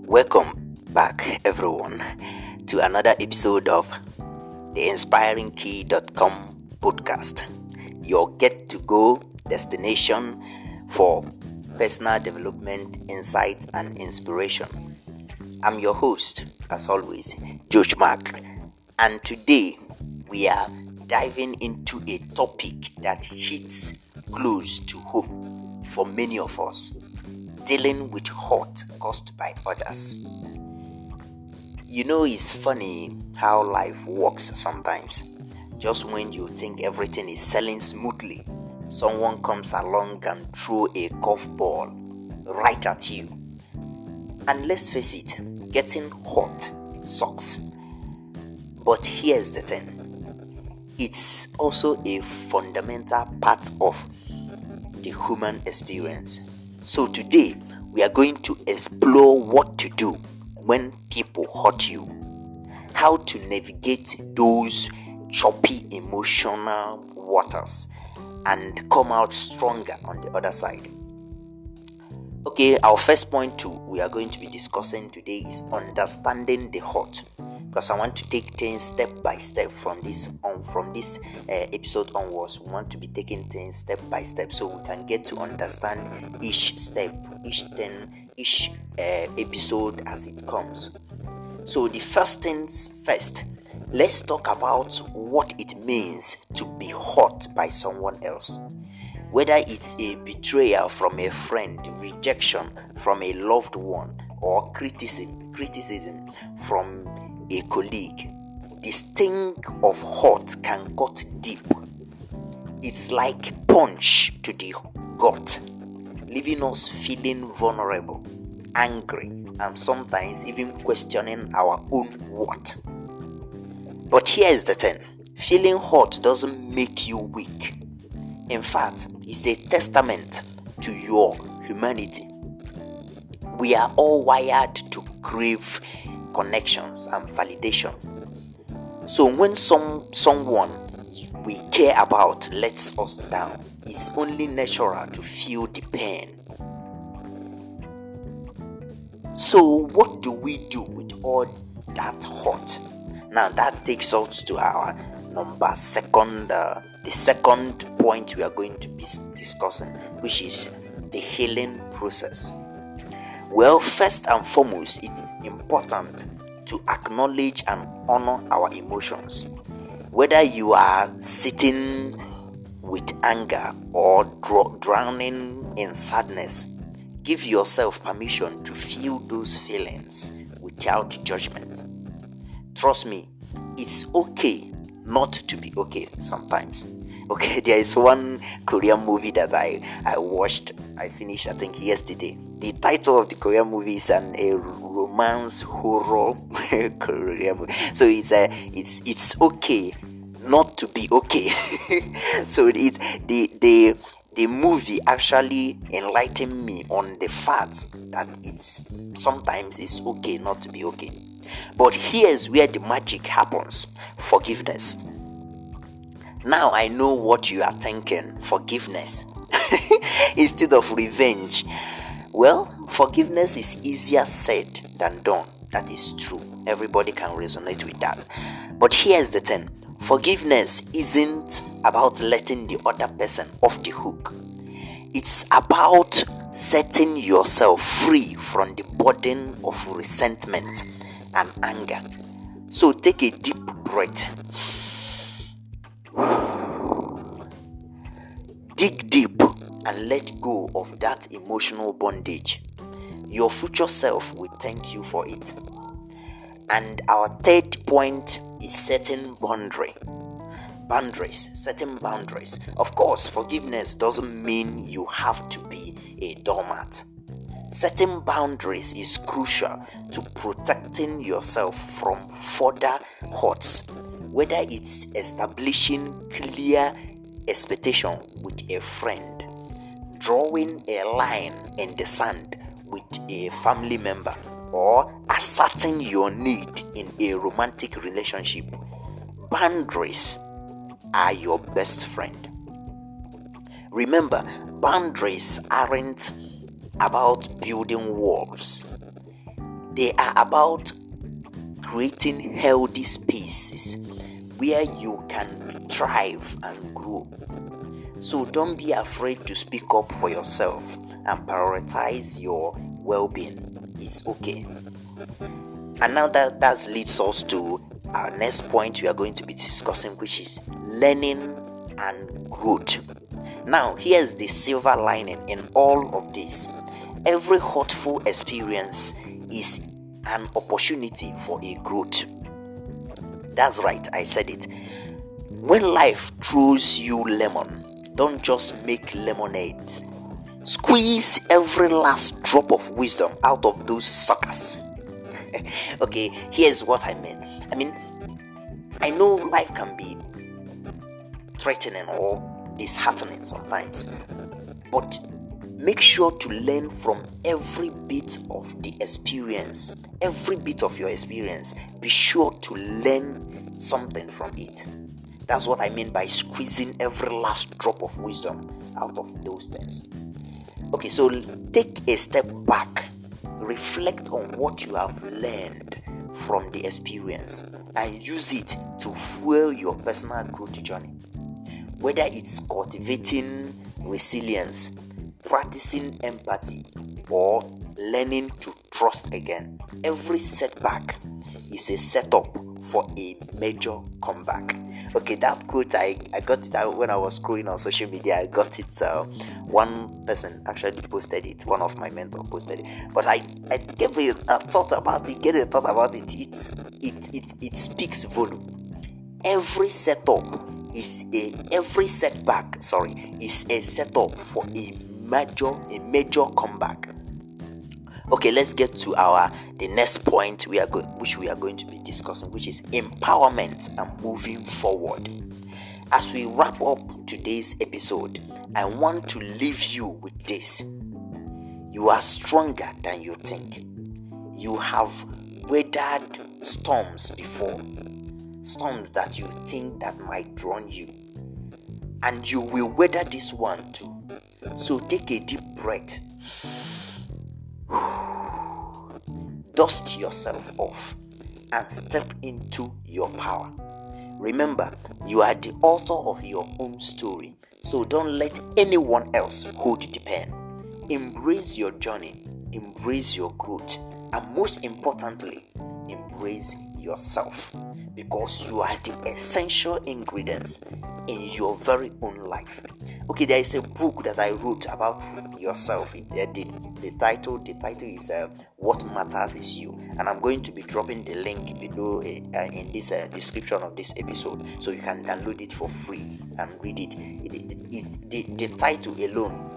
Welcome back, everyone, to another episode of the inspiringkey.com podcast, your get to go destination for personal development, insight, and inspiration. I'm your host, as always, George Mark, and today we are diving into a topic that hits close to home for many of us: dealing with hurt caused by others. You know, it's funny how life works sometimes. Just when you think everything is selling smoothly, someone comes along and throw a curveball right at you. And let's face it, getting hurt sucks. But here's the thing. It's also a fundamental part of the human experience. So today, we are going to explore what to do when people hurt you, how to navigate those choppy emotional waters, and come out stronger on the other side. Okay, our first point we are going to be discussing today is understanding the hurt, because I want to take things step by step from this episode onwards. We want to be taking things step by step so we can get to understand each step, each episode as it comes. So the first things first, let's talk about what it means to be hurt by someone else. Whether it's a betrayal from a friend, rejection from a loved one, or criticism from a colleague, the sting of hurt can cut deep. It's like punch to the gut, leaving us feeling vulnerable, angry, and sometimes even questioning our own worth. But here's the thing: feeling hurt doesn't make you weak. In fact, it's a testament to your humanity. We are all wired to crave connections and validation. So when someone we care about lets us down, it's only natural to feel the pain. So what do we do with all that hurt? Now that takes us to our the second point we are going to be discussing, which is the healing process. Well, first and foremost, it is important to acknowledge and honor our emotions. Whether you are sitting with anger or drowning in sadness, give yourself permission to feel those feelings without judgment. Trust me, it's okay not to be okay sometimes. Okay, there is one Korean movie that I watched. I finished, I think, yesterday. The title of the Korean movie is a romance horror Korean movie. So it's okay not to be okay. So it's the movie actually enlightened me on the fact that sometimes it's okay not to be okay. But here's where the magic happens: forgiveness. Now I know what you are thinking: forgiveness instead of revenge. Well, forgiveness is easier said than done. That is true. Everybody can resonate with that. But here's the thing: forgiveness isn't about letting the other person off the hook. It's about setting yourself free from the burden of resentment and anger. So take a deep breath. Dig deep and let go of that emotional bondage. Your future self will thank you for it. And our third point is setting setting boundaries. Of course, forgiveness doesn't mean you have to be a doormat. Setting boundaries is crucial to protecting yourself from further hurts, whether it's establishing clear expectation with a friend, drawing a line in the sand with a family member, or asserting your need in a romantic relationship. Boundaries are your best friend. Remember, boundaries aren't about building walls. They are about creating healthy spaces where you can thrive and grow. So don't be afraid to speak up for yourself and prioritize your well-being. It's okay. And now that leads us to our next point we are going to be discussing, which is learning and growth. Now, here's the silver lining in all of this. Every hurtful experience is an opportunity for a growth. That's right, I said it. When life throws you lemon, don't just make lemonade. Squeeze every last drop of wisdom out of those suckers. Okay, here's what I mean. I know life can be threatening or disheartening sometimes, but make sure to learn from every bit of the experience, every bit of your experience. Be sure to learn something from it. That's what I mean by squeezing every last drop of wisdom out of those things. Okay, so take a step back, reflect on what you have learned from the experience, and use it to fuel your personal growth journey. Whether it's cultivating resilience, practicing empathy, or learning to trust again, every setback is a setup for a major comeback. Okay, that quote, I got it when I was scrolling on social media. I got it. One person actually posted it. One of my mentors posted it. But I gave a thought about it. It speaks volume. Every setback is a setup for a major comeback. Okay, let's get to the next point which we are going to be discussing, which is empowerment and moving forward. As we wrap up today's episode, I want to leave you with this. You are stronger than you think. You have weathered storms before, storms that you think that might drown you, and you will weather this one too. So take a deep breath. Dust yourself off and step into your power. Remember, you are the author of your own story, so don't let anyone else hold the pen. Embrace your journey, embrace your growth, and most importantly, embrace yourself, because you are the essential ingredients in your very own life. Okay, there is a book that I wrote about yourself. The title is What Matters Is You, and I'm going to be dropping the link below in this description of this episode, so you can download it for free and read it. The title alone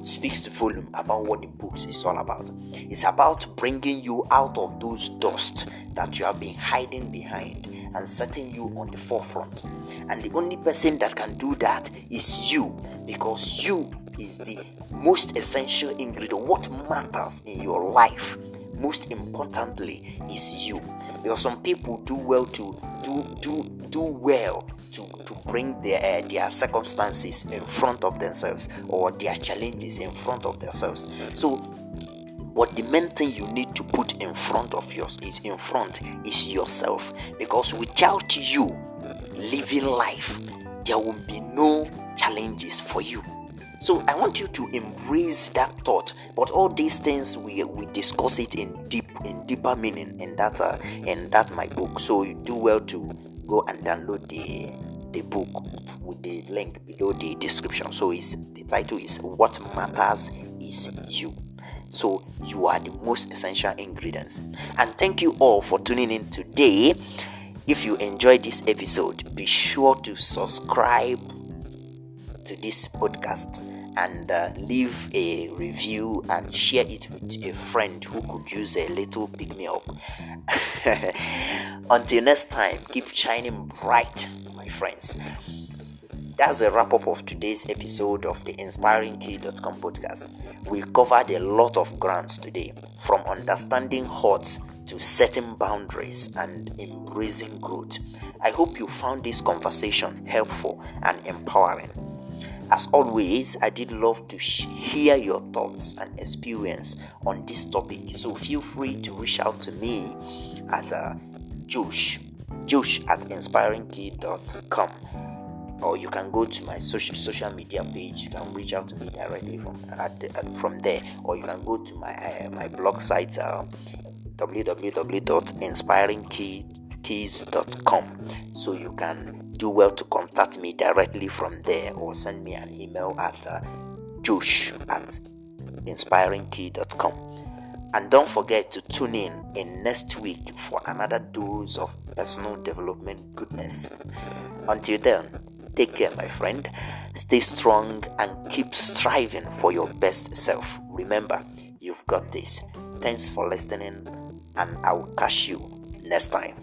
speaks to volume about what the book is all about. It's about bringing you out of those dust that you have been hiding behind and setting you on the forefront. And the only person that can do that is you, because you is the most essential ingredient. What matters in your life, most importantly, is you. Because some people do well to bring their circumstances in front of themselves, or their challenges in front of themselves. But the main thing you need to put in front is yourself, because without you living life, there will be no challenges for you. So I want you to embrace that thought. But all these things we discuss it in deeper meaning in that my book. So you do well to go and download the book with the link below the description. So the title is What Matters Is You. So you are the most essential ingredients. And thank you all for tuning in today. If you enjoyed this episode, be sure to subscribe to this podcast and leave a review and share it with a friend who could use a little pick me up. Until next time, keep shining bright, my friends. That's a wrap up of today's episode of the InspiringKey.com podcast. We covered a lot of grounds today, from understanding hurts to setting boundaries and embracing growth. I hope you found this conversation helpful and empowering. As always, I did love to hear your thoughts and experience on this topic. So feel free to reach out to me at Josh at inspiringkey.com, or you can go to my social media page. You can reach out to me directly from there, or you can go to my blog site, www.inspiringkeys.com. So you can do well to contact me directly from there, or send me an email at Josh at inspiringkey.com. And don't forget to tune in next week for another dose of personal development goodness. Until then, take care, my friend. Stay strong and keep striving for your best self. Remember, you've got this. Thanks for listening, and I will catch you next time.